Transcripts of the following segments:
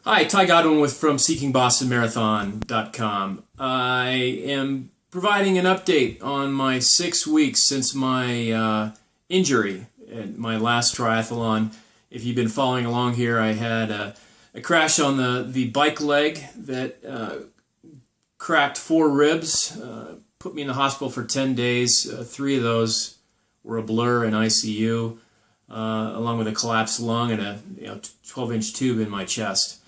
Hi, Ty Godwin with from SeekingBostonMarathon.com. I am providing an update on my 6 weeks since my injury at my last triathlon. If you've been following along here, I had a crash on the bike leg that cracked 4 ribs, put me in the hospital for 10 days. 3 of those were a blur in ICU, along with a collapsed lung and a 12-inch tube in my chest.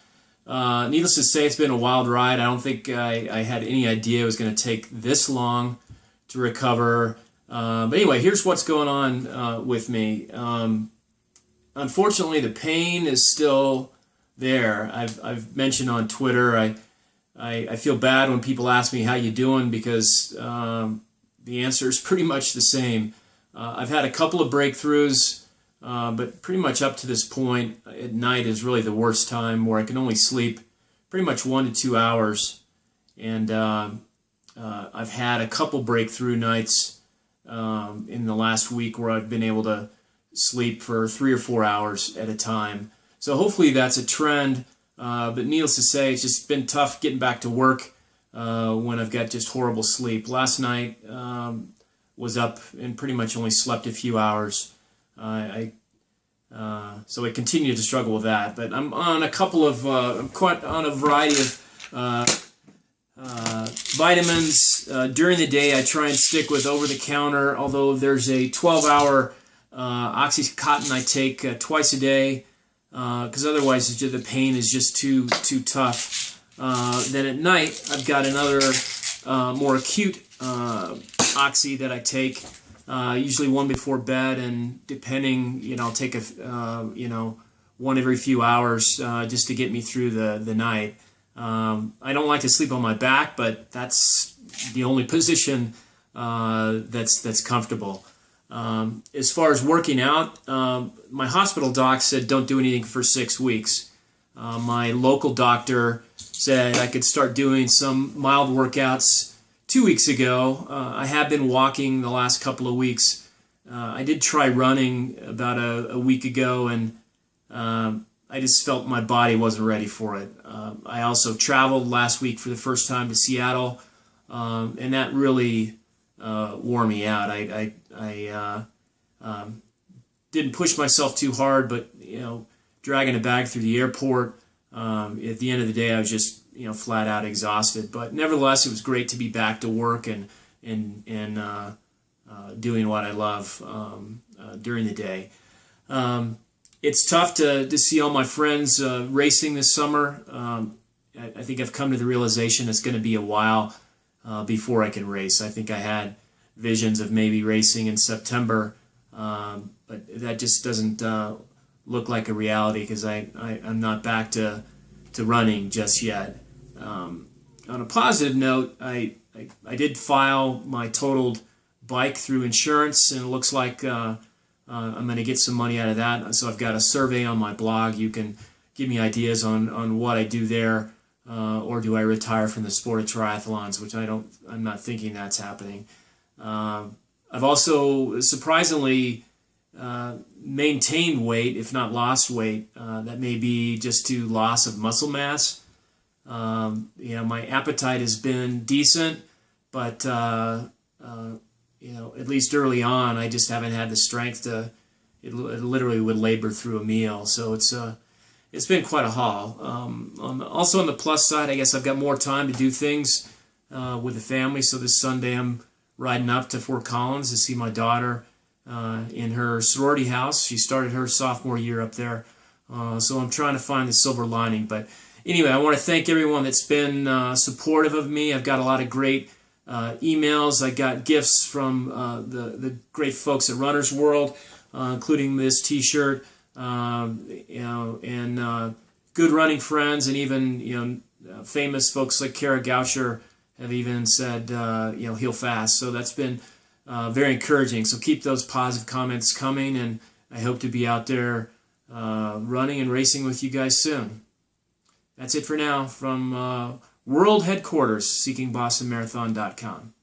Needless to say, it's been a wild ride. I don't think I had any idea it was going to take this long to recover. But anyway, here's what's going on with me. Unfortunately, the pain is still there. I've mentioned on Twitter, I feel bad when people ask me how you doing, because the answer is pretty much the same. I've had a couple of breakthroughs. But pretty much up to this point, at night is really the worst time, where I can only sleep pretty much 1 to 2 hours. And I've had a couple breakthrough nights in the last week where I've been able to sleep for 3 or 4 hours at a time. So hopefully that's a trend. But needless to say, it's just been tough getting back to work when I've got just horrible sleep. Last night was up and pretty much only slept a few hours. So I continue to struggle with that, but I'm on a couple of, I'm quite on a variety of vitamins. During the day, I try and stick with over-the-counter, although there's a 12-hour Oxycontin I take twice a day, because otherwise the pain is just too tough. Then at night, I've got another more acute Oxy that I take. Usually one before bed, and depending, I'll take one every few hours just to get me through the night. I don't like to sleep on my back, but that's the only position that's comfortable. As far as working out, my hospital doc said don't do anything for 6 weeks. My local doctor said I could start doing some mild workouts 2 weeks ago. I have been walking the last couple of weeks. I did try running about a week ago, and I just felt my body wasn't ready for it. I also traveled last week for the first time to Seattle, and that really wore me out. I didn't push myself too hard, but dragging a bag through the airport, at the end of the day, I was just flat out exhausted. But nevertheless, it was great to be back to work and doing what I love during the day. It's tough to see all my friends racing this summer. I think I've come to the realization it's going to be a while before I can race. I think I had visions of maybe racing in September, but that just doesn't look like a reality, because I'm not back to running just yet. On a positive note, I did file my totaled bike through insurance, and it looks like I'm going to get some money out of that. So I've got a survey on my blog. You can give me ideas on what I do there, or do I retire from the sport of triathlons, which I'm not thinking that's happening. I've also surprisingly maintained weight, if not lost weight. That may be just to loss of muscle mass. My appetite has been decent, but at least early on, I just haven't had the strength to. It literally would labor through a meal, so it's been quite a haul. Also on the plus side, I guess I've got more time to do things with the family. So this Sunday, I'm riding up to Fort Collins to see my daughter in her sorority house. She started her sophomore year up there, so I'm trying to find the silver lining. But anyway, I want to thank everyone that's been supportive of me. I've got a lot of great emails. I got gifts from the great folks at Runner's World, including this T-shirt, and good running friends, and even famous folks like Kara Goucher have even said heal fast. So that's been very encouraging. So keep those positive comments coming, and I hope to be out there running and racing with you guys soon. That's it for now from World Headquarters, SeekingBostonMarathon.com.